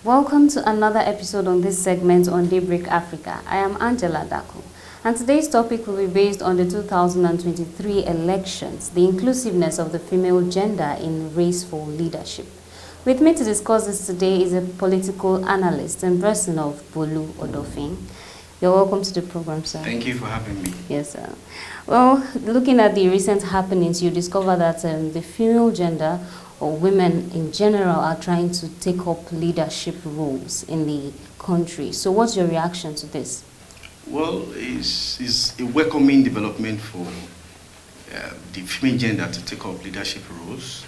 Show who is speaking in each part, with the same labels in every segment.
Speaker 1: Welcome to another episode on this segment on Daybreak Africa. I am Angela Dako, and today's topic will be based on the 2023 elections, the inclusiveness of the female gender in race for leadership. With me to discuss this today is a political analyst and person of Bolu Odofin. You're welcome to the program, sir.
Speaker 2: Thank you for having me.
Speaker 1: Yes, sir. Well, looking at the recent happenings, you discover that the female gender or women in general are trying to take up leadership roles in the country. So what's your reaction to this?
Speaker 2: Well, it's a welcoming development for the female gender to take up leadership roles.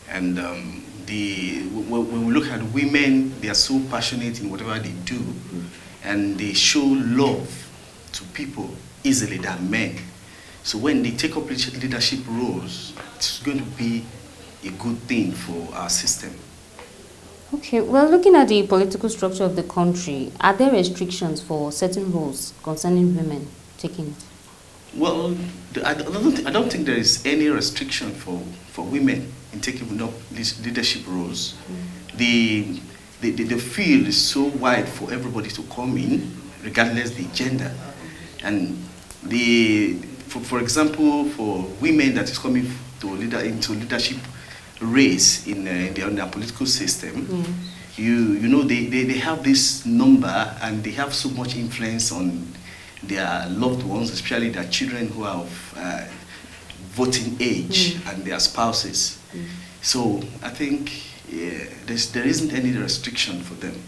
Speaker 2: And when we look at women, they are so passionate in whatever they do, and they show love to people easily than men. So when they take up leadership roles, it's going to be a good thing for our system.
Speaker 1: Okay, well, looking at the political structure of the country, are there restrictions for certain roles concerning women taking it?
Speaker 2: Well, I don't think there is any restriction for women in taking up these leadership roles. The field is so wide for everybody to come in, regardless the gender. And for example, for women that is coming into leadership race in their political system, you know they have this number and they have so much influence on their loved ones, especially their children who are of voting age and their spouses. So I think there isn't any restriction for them.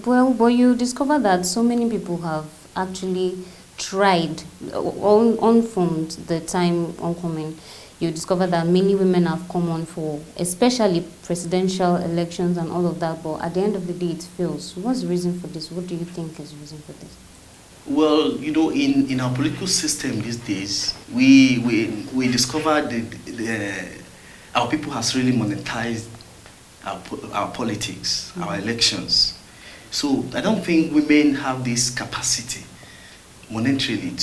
Speaker 1: Well, but you discover that so many people have actually tried, on from the time oncoming, you discover that many women have come on for, especially presidential elections and all of that, but at the end of the day it fails. What's the reason for this? What do you think is the reason for this?
Speaker 2: Well, you know, in our political system these days, we discovered that our people has really monetized our politics, our elections. So I don't think women have this capacity monetarily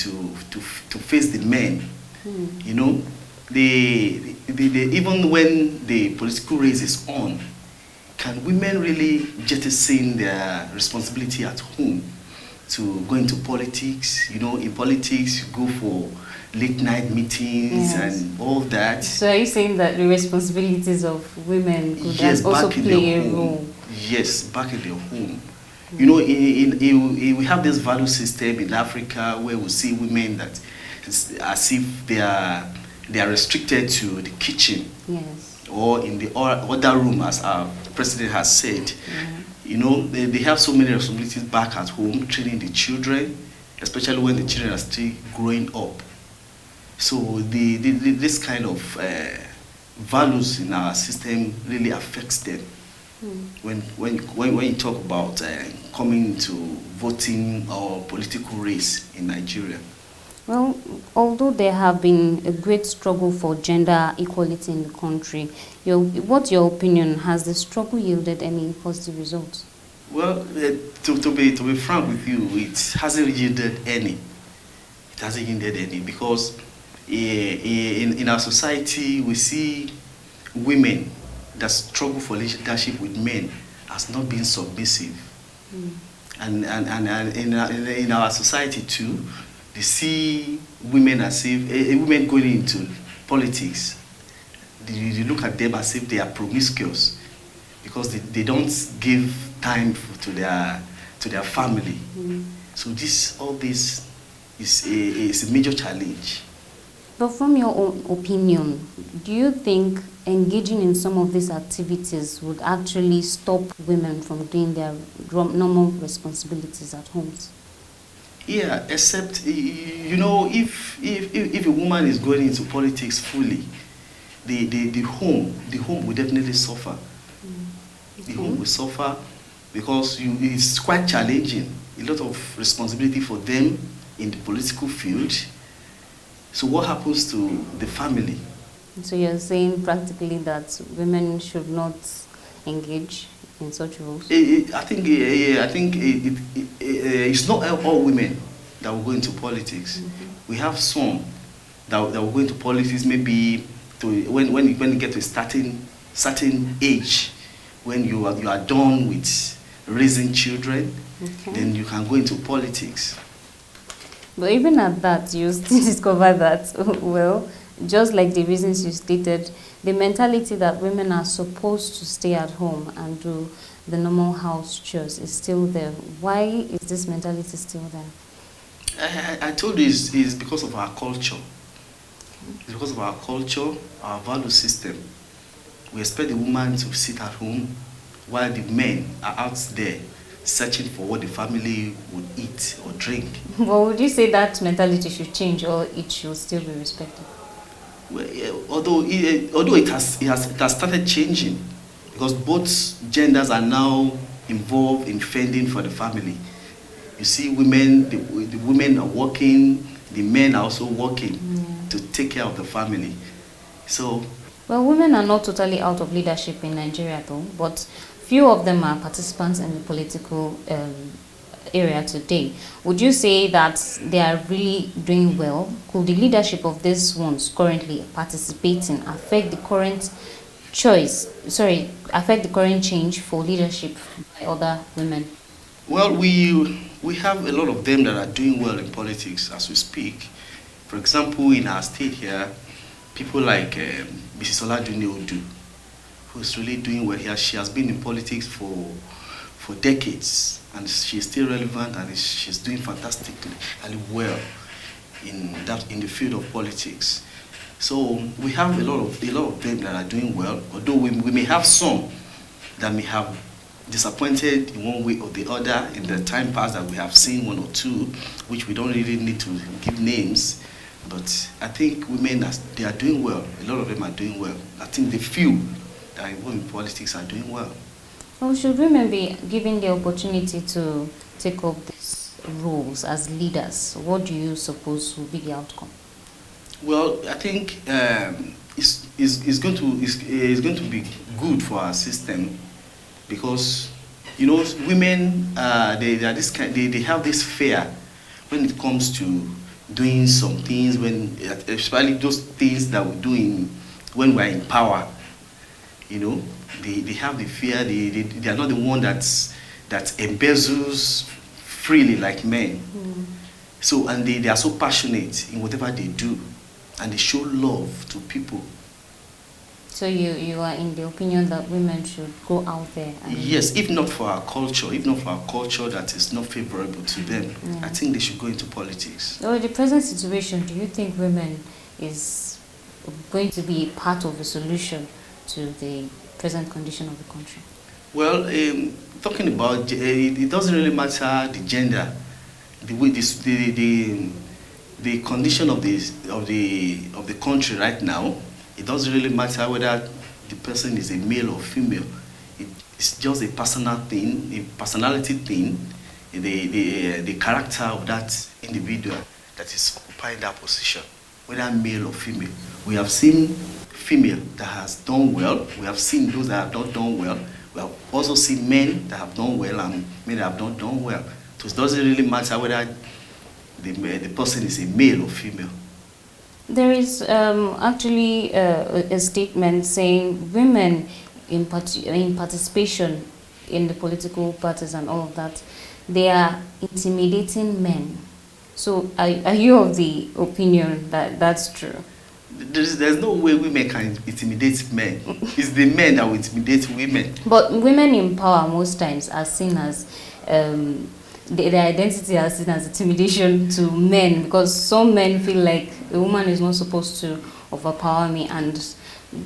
Speaker 2: to face the men. You know, they even when the political race is on, can women really jettison their responsibility at home to go into politics? You know, in politics you go for late night meetings and all that. So
Speaker 1: are you saying that the responsibilities of women could also play a role?
Speaker 2: Yes, back in their home. You know, we have this value system in Africa where we see women that as if they are restricted to the kitchen, or in the other room, as our president has said. You know, they have so many responsibilities back at home, training the children, especially when the children are still growing up. So this kind of values in our system really affects them. When you talk about coming to voting or political race in Nigeria.
Speaker 1: Well, although there have been a great struggle for gender equality in the country, what's your opinion? Has the struggle yielded any positive results?
Speaker 2: Well, to be frank with you, it hasn't yielded any. It hasn't yielded any because in our society we see women that struggle for leadership with men as not being submissive, and in our society too, they see women as if women going into politics. They look at them as if they are promiscuous because they don't give time to their family. So all this is a major challenge.
Speaker 1: But from your own opinion, do you think engaging in some of these activities would actually stop women from doing their normal responsibilities at homes?
Speaker 2: Yeah, except, you know, if a woman is going into politics fully, the home will definitely suffer. The home will suffer because it's quite challenging. A lot of responsibility for them in the political field. So what happens to the family?
Speaker 1: So you're saying practically that women should not engage in such roles?
Speaker 2: I think it's not all women that will go into politics. We have some that will go into politics maybe when you get to a certain age When you are done with raising children,
Speaker 1: Okay.
Speaker 2: then you can go into politics.
Speaker 1: But even at that, you still discover that, well, just like the reasons you stated, the mentality that women are supposed to stay at home and do the normal house chores is still there. Why is this mentality still there?
Speaker 2: I told you it's because of our culture. It's because of our culture, our value system. We expect the woman to sit at home while the men are out there searching for what the family would eat or drink.
Speaker 1: Well, would you say that mentality should change or it should still be respected?
Speaker 2: Well, yeah, although it has started changing, because both genders are now involved in fending for the family. You see, the women are working, the men are also working to take care of the family. So,
Speaker 1: well, women are not totally out of leadership in Nigeria, though, but few of them are participants in the political area today. Would you say that they are really doing well? Could the leadership of these ones currently participating affect the current change for leadership by other women?
Speaker 2: well, we have a lot of them that are doing well in politics as we speak. For example, in our state here, people like Mrs. Oladunni Odu, who is really doing well here. She has been in politics for decades, and she's still relevant, and she's doing fantastically and well in the field of politics. So we have a lot of them that are doing well, although we may have some that may have disappointed in one way or the other in the time past, that we have seen one or two, which we don't really need to give names. But I think women, they are doing well. A lot of them are doing well. I think the few that are involved in politics are doing well.
Speaker 1: Well, should women be given the opportunity to take up these roles as leaders? What do you suppose will be the outcome?
Speaker 2: Well, I think it's going to be good for our system, because women they have this fear when it comes to doing some things, especially those things that we're doing when we're in power. They have the fear. They are not the one that embezzles freely like men. So, and they are so passionate in whatever they do, and they show love to people.
Speaker 1: So you are in the opinion that women should go out there?
Speaker 2: Yes, if not for our culture that is not favorable to them, I think they should go into politics.
Speaker 1: So in the present situation, do you think women is going to be part of the solution to the present condition of the country?
Speaker 2: Well, talking about it doesn't really matter the gender, the condition of the country right now. It doesn't really matter whether the person is a male or female. It's just a personal thing, a personality thing, the character of that individual that is occupying that position, whether male or female. We have seen female that has done well. We have seen those that have not done well. We have also seen men that have done well and men that have not done well. So it doesn't really matter whether the person is a male or female.
Speaker 1: There is actually a statement saying women in participation in the political parties and all of that, they are intimidating men. So are you of the opinion that that's true?
Speaker 2: There's no way women can intimidate men. It's the men that will intimidate women.
Speaker 1: But women in power most times are seen as their identity is seen as intimidation to men, because some men feel like a woman is not supposed to overpower me, and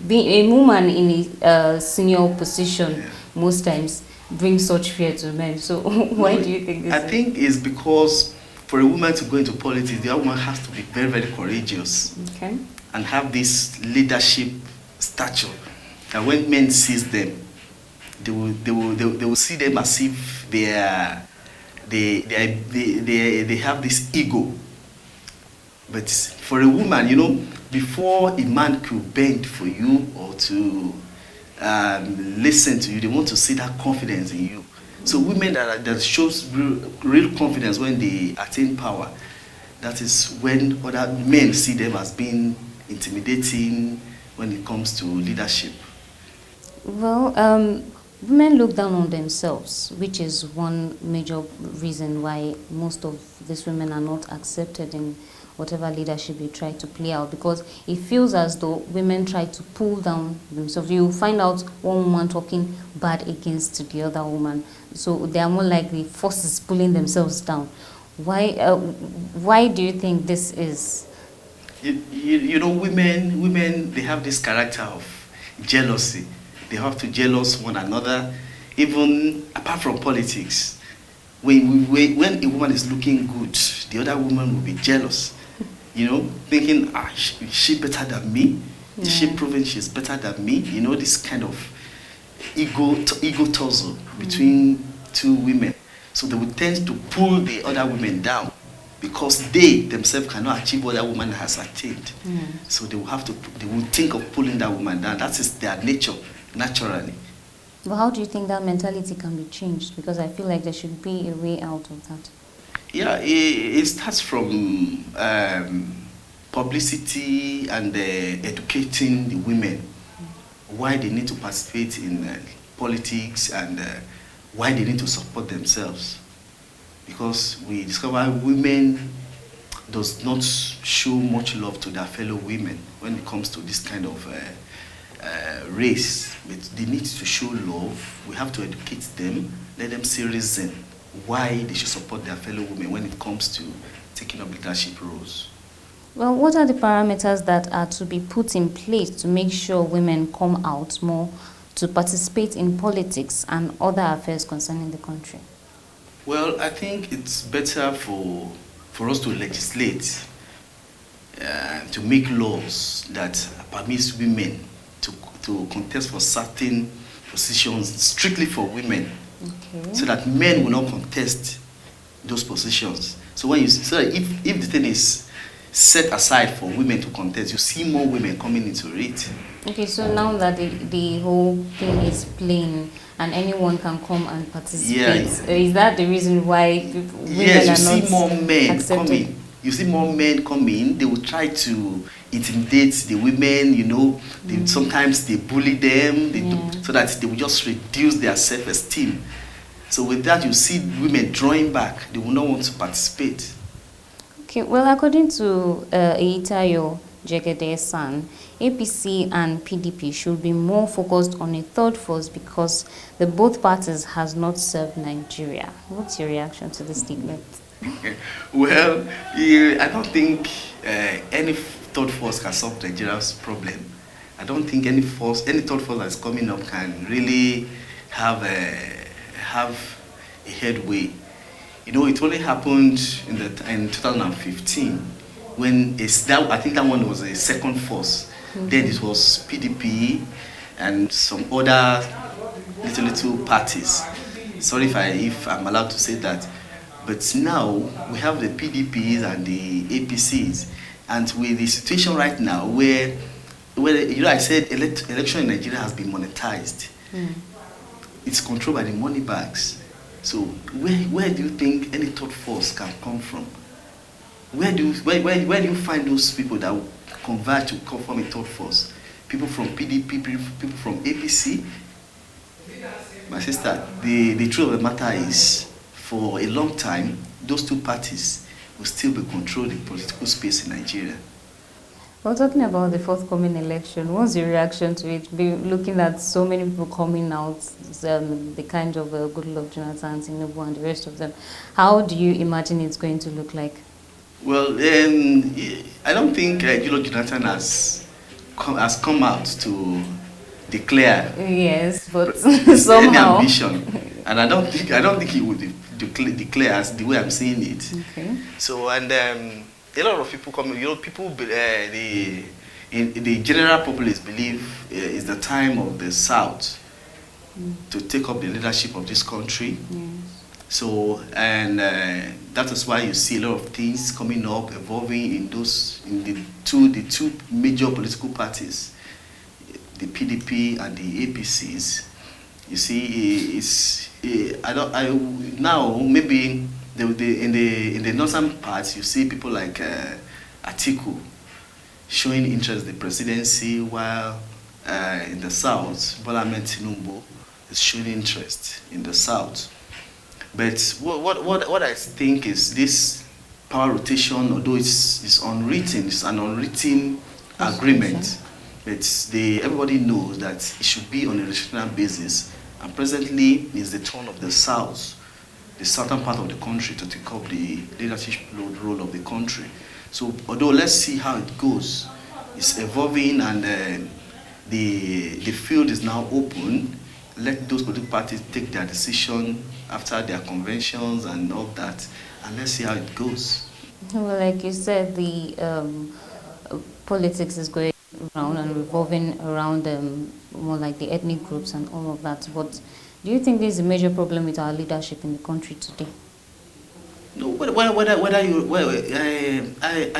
Speaker 1: being a woman in a senior position most times brings such fear to men. So why do you think this
Speaker 2: I think it's because for a woman to go into politics, the woman has to be very, very courageous.
Speaker 1: Okay.
Speaker 2: And have this leadership stature that when men sees them, they will see them as if they have this ego. But for a woman, before a man could bend for you or to listen to you, they want to see that confidence in you. So women that shows real confidence when they attain power, that is when other men see them as being intimidating when it comes to leadership.
Speaker 1: Well, Women look down on themselves, which is one major reason why most of these women are not accepted in whatever leadership they try to play out, because it feels as though women try to pull down themselves. You find out one woman talking bad against the other woman, so they are more likely forces pulling themselves down. Why do you think this is?
Speaker 2: You know, women, they have this character of jealousy. They have to jealous one another, even apart from politics. When a woman is looking good, the other woman will be jealous. You know, thinking, is she better than me? Is she proving she's better than me? You know, this kind of ego tussle between two women. So they would tend to pull the other women down because they themselves cannot achieve what that woman has attained. So they will think of pulling that woman down. That is their nature, naturally.
Speaker 1: But how do you think that mentality can be changed? Because I feel like there should be a way out of that.
Speaker 2: Yeah, it starts from publicity and educating the women why they need to participate in politics and why they need to support themselves. Because we discover women does not show much love to their fellow women when it comes to this kind of race. But they need to show love. We have to educate them, let them see reason why they should support their fellow women when it comes to taking up leadership roles.
Speaker 1: Well, what are the parameters that are to be put in place to make sure women come out more to participate in politics and other affairs concerning the country?
Speaker 2: Well, I think it's better for us to legislate, to make laws that permit women to contest for certain positions strictly for women, so that men will not contest those positions. So that if the thing is set aside for women to contest, you see more women coming into it.
Speaker 1: Okay, so now that the whole thing is plain and anyone can come and participate, is that the reason why women are not
Speaker 2: more men
Speaker 1: accepted?
Speaker 2: Coming. You see more men coming. They will try to intimidate the women. You know, sometimes they bully them, so that they will just reduce their self-esteem. So with that, you see women drawing back. They will not want to participate.
Speaker 1: Okay, well, according to Eitayo Jegede-san, APC and PDP should be more focused on a third force because the both parties has not served Nigeria. What's your reaction to this statement?
Speaker 2: Well, I don't think any third force can solve Nigeria's problem. I don't think any third force that's coming up can really have a headway. You know, it only happened in 2015 when I think that one was a second force. Then it was PDP and some other little parties. Sorry if I'm allowed to say that. But now we have the PDPs and the APCs, and with the situation right now where you know, I said election in Nigeria has been monetized. It's controlled by the money bags. So where do you think any third force can come from? Where do you find those people that will converge to form a third force? People from PDP, people from APC? My sister, the truth of the matter is, for a long time, those two parties will still be controlling the political space in Nigeria.
Speaker 1: Well, talking about the forthcoming election, what's your reaction to it? Looking at so many people coming out, the kind of Goodluck, Jonathan, Tinubu, and the rest of them, how do you imagine it's going to look like?
Speaker 2: Well, I don't think Goodluck Jonathan has come out to declare.
Speaker 1: Yes, but somehow
Speaker 2: any ambition, and I don't think he would declare as the way I'm seeing it.
Speaker 1: Okay.
Speaker 2: So a lot of people come. You know, the general populace believe it's the time of the South to take up the leadership of this country.
Speaker 1: Yes.
Speaker 2: So that is why you see a lot of things coming up, evolving in the two major political parties, the PDP and the APCs. You see, now maybe in the northern parts you see people like Atiku showing interest in the presidency, while in the south, Bola Ahmed Tinubu is showing interest in the South. But what I think is this power rotation, although it's unwritten, it's an unwritten agreement, but everybody knows that it should be on a regional basis. And presently, it's the turn of the South, the southern part of the country, to take up the leadership role of the country. So, although let's see how it goes, it's evolving, and the field is now open. Let those political parties take their decision after their conventions and all that, and let's see how it goes.
Speaker 1: Well, like you said, the politics is going around and revolving around more like the ethnic groups and all of that. But do you think there's a major problem with our leadership in the country today?
Speaker 2: No, I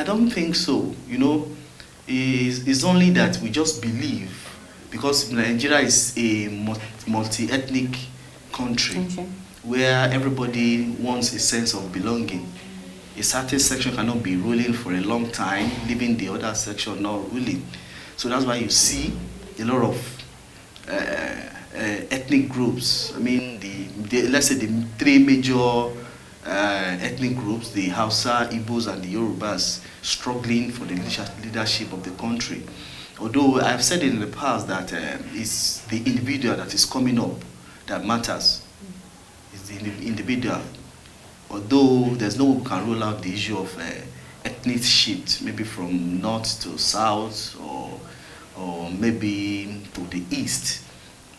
Speaker 2: don't think so. You know, it's only that we just believe, because Nigeria is a multi-ethnic country where everybody wants a sense of belonging. A certain section cannot be ruling for a long time, leaving the other section not ruling. So that's why you see a lot of ethnic groups. I mean, let's say the three major ethnic groups, the Hausa, Igbos, and the Yorubas, struggling for the leadership of the country. Although I've said in the past that it's the individual that is coming up that matters. It's the individual. Although there's no one who can rule out the issue of ethnic shift, maybe from north to south, or maybe to the east.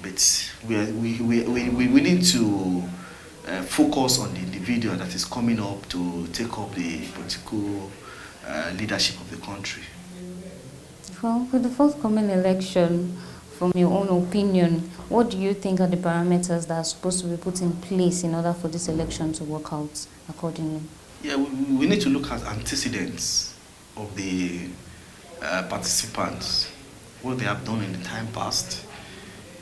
Speaker 2: But we need to focus on the individual that is coming up to take up the political leadership of the country.
Speaker 1: Well, with the forthcoming election, from your own opinion, what do you think are the parameters that are supposed to be put in place in order for this election to work out accordingly?
Speaker 2: Yeah, we need to look at antecedents of the participants, what they have done in the time past,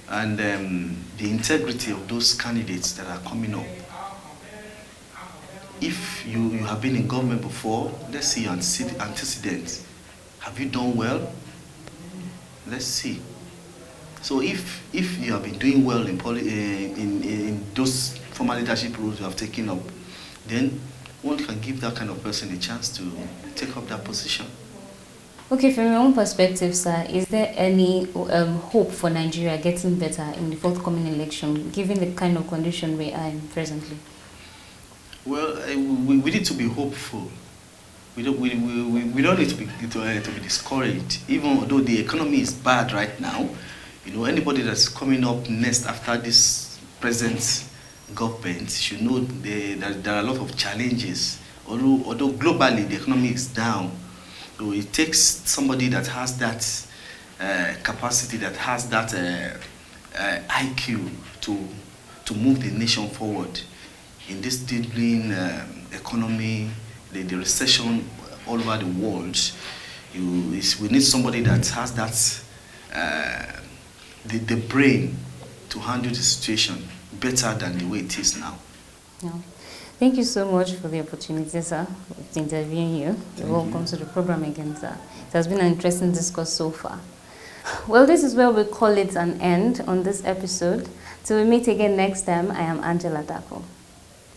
Speaker 2: and the integrity of those candidates that are coming up. If you have been in government before, let's see your antecedents. Have you done well? Let's see. So if you have been doing well in those former leadership roles you have taken up, then one can give that kind of person a chance to take up that position.
Speaker 1: Okay, from your own perspective, sir, is there any hope for Nigeria getting better in the forthcoming election, given the kind of condition we are in presently?
Speaker 2: Well, we need to be hopeful. We don't need to be discouraged, even though the economy is bad right now. You know, anybody that's coming up next after this present government should know that there are a lot of challenges. Although globally the economy is down, so it takes somebody that has that capacity, that has that IQ to move the nation forward in this diddling economy, the recession all over the world. We need somebody that has that the brain to handle the situation better than the way it is now.
Speaker 1: Yeah. Thank you so much for the opportunity, sir, to interviewing you. You're welcome to the program again, sir. It has been an interesting discourse so far. Well, this is where we call it an end on this episode. Till we meet again next time, I am Angela Dako.